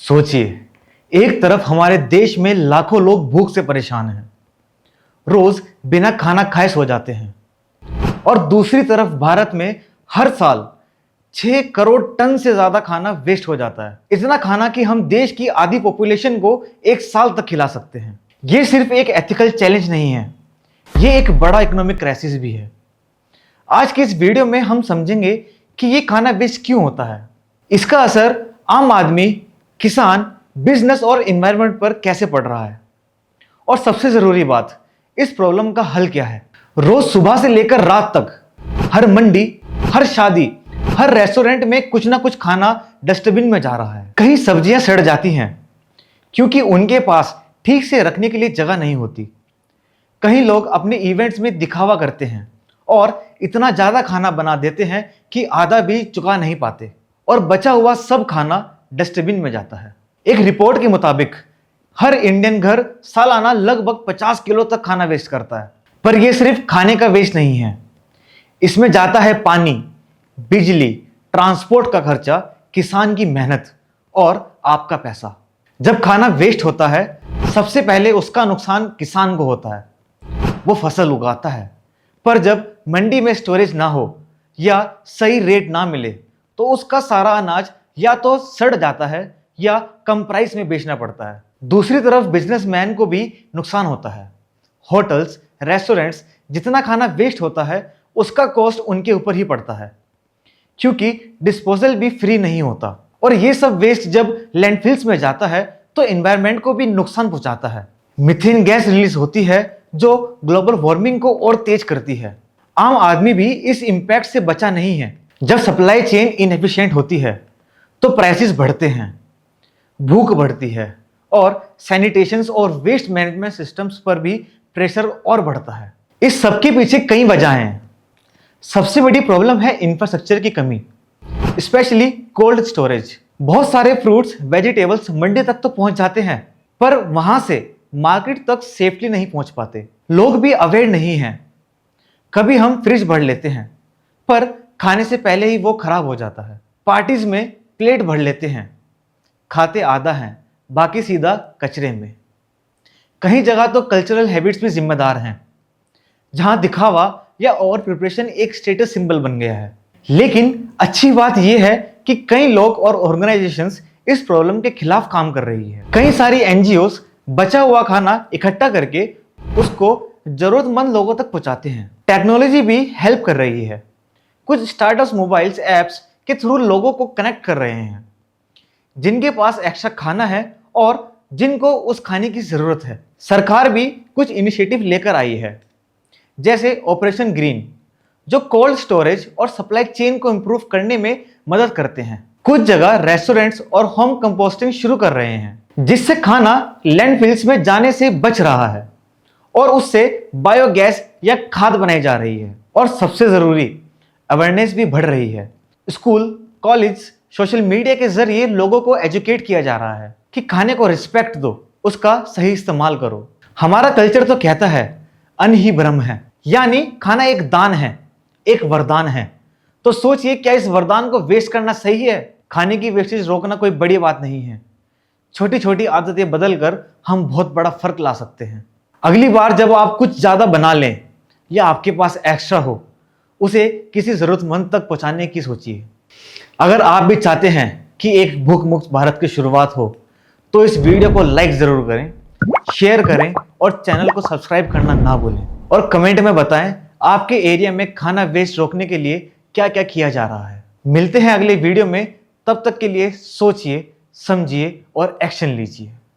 सोचिए, एक तरफ हमारे देश में लाखों लोग भूख से परेशान हैं, रोज बिना खाना खाए सो जाते हैं, और दूसरी तरफ भारत में हर साल 6 करोड़ टन से ज्यादा खाना वेस्ट हो जाता है। इतना खाना कि हम देश की आधी पॉपुलेशन को एक साल तक खिला सकते हैं। ये सिर्फ एक एथिकल चैलेंज नहीं है, ये एक बड़ा इकोनॉमिक क्राइसिस भी है। आज के इस वीडियो में हम समझेंगे कि ये खाना वेस्ट क्यों होता है, इसका असर आम आदमी, किसान, बिजनेस और एनवायरनमेंट पर कैसे पड़ रहा है, और सबसे जरूरी बात, इस प्रॉब्लम का हल क्या है। रोज सुबह से लेकर रात तक हर मंडी, हर शादी, हर रेस्टोरेंट में कुछ ना कुछ खाना डस्टबिन में जा रहा है। कहीं सब्जियां सड़ जाती हैं क्योंकि उनके पास ठीक से रखने के लिए जगह नहीं होती। कहीं लोग अपने इवेंट्स में दिखावा करते हैं और इतना ज्यादा खाना बना देते हैं कि आधा भी चुका नहीं पाते, और बचा हुआ सब खाना डस्टबिन में जाता है। एक रिपोर्ट के मुताबिक हर इंडियन घर सालाना लगभग 50 किलो तक खाना वेस्ट करता है। पर यह सिर्फ खाने का वेस्ट नहीं है, इसमें जाता है पानी, बिजली, ट्रांसपोर्ट का खर्चा, किसान की मेहनत और आपका पैसा। जब खाना वेस्ट होता है, सबसे पहले उसका नुकसान किसान को होता है। वो फसल उगाता है, पर जब मंडी में स्टोरेज ना हो या सही रेट ना मिले तो उसका सारा अनाज या तो सड़ जाता है या कम प्राइस में बेचना पड़ता है। दूसरी तरफ बिजनेसमैन को भी नुकसान होता है। होटल्स, रेस्टोरेंट्स, जितना खाना वेस्ट होता है उसका कॉस्ट उनके ऊपर ही पड़ता है, क्योंकि डिस्पोजल भी फ्री नहीं होता। और ये सब वेस्ट जब लैंडफिल्स में जाता है तो एनवायरनमेंट को भी नुकसान पहुंचाता है। मीथेन गैस रिलीज होती है जो ग्लोबल वार्मिंग को और तेज करती है। आम आदमी भी इस इंपैक्ट से बचा नहीं है। जब सप्लाई चेन इनएफिशिएंट होती है तो प्राइसेस बढ़ते हैं, भूख बढ़ती है, और सैनिटेशंस और वेस्ट मैनेजमेंट सिस्टम्स पर भी प्रेशर और बढ़ता है। इस सबके पीछे कई वजहें हैं। सबसे बड़ी प्रॉब्लम है इंफ्रास्ट्रक्चर की कमी, स्पेशली कोल्ड स्टोरेज। बहुत सारे फ्रूट्स, वेजिटेबल्स मंडी तक तो पहुंच जाते हैं, पर वहां से मार्केट तक सेफली नहीं पहुंच पाते। लोग भी अवेयर नहीं हैं। कभी हम फ्रिज भर लेते हैं, पर खाने से पहले ही वो खराब हो जाता है। पार्टीज में प्लेट भर लेते हैं, खाते आधा हैं, बाकी सीधा कचरे में। कहीं जगह तो कल्चरल हैबिट्स भी जिम्मेदार हैं, जहां दिखावा या ओवर प्रिपरेशन एक स्टेटस सिंबल बन गया है। लेकिन अच्छी बात यह है कि कई लोग और ऑर्गेनाइजेशंस इस प्रॉब्लम के खिलाफ काम कर रही है। कई सारी एनजीओस बचा हुआ खाना इकट्ठा करके उसको जरूरतमंद लोगों तक पहुंचाते हैं। टेक्नोलॉजी भी हेल्प कर रही है। कुछ स्टार्टअप्स मोबाइल्स ऐप्स के थ्रू लोगों को कनेक्ट कर रहे हैं जिनके पास एक्स्ट्रा खाना है और जिनको उस खाने की जरूरत है। सरकार भी कुछ इनिशिएटिव लेकर आई है, जैसे ऑपरेशन ग्रीन, जो कोल्ड स्टोरेज और सप्लाई चेन को इंप्रूव करने में मदद करते हैं। कुछ जगह रेस्टोरेंट्स और होम कंपोस्टिंग शुरू कर रहे हैं, जिससे खाना लैंडफिल्स में जाने से बच रहा है और उससे बायोगैस या खाद बनाई जा रही है। और सबसे जरूरी, अवेयरनेस भी बढ़ रही है। स्कूल, कॉलेज, सोशल मीडिया के जरिए लोगों को एजुकेट किया जा रहा है कि खाने को रिस्पेक्ट दो, उसका सही इस्तेमाल करो। हमारा कल्चर तो कहता है अन्न ही ब्रह्म है, यानी खाना एक दान है, एक वरदान है। तो सोचिए, क्या इस वरदान को वेस्ट करना सही है? खाने की वेस्टेज रोकना कोई बड़ी बात नहीं है। छोटी छोटी आदतें बदलकर हम बहुत बड़ा फर्क ला सकते हैं। अगली बार जब आप कुछ ज्यादा बना लें या आपके पास एक्स्ट्रा हो, उसे किसी जरूरतमंद तक पहुंचाने की सोचिए। अगर आप भी चाहते हैं कि एक भूख मुक्त भारत की शुरुआत हो, तो इस वीडियो को लाइक जरूर करें, शेयर करें और चैनल को सब्सक्राइब करना ना भूलें। और कमेंट में बताएं आपके एरिया में खाना वेस्ट रोकने के लिए क्या क्या किया जा रहा है। मिलते हैं अगले वीडियो में, तब तक के लिए सोचिए, समझिए और एक्शन लीजिए।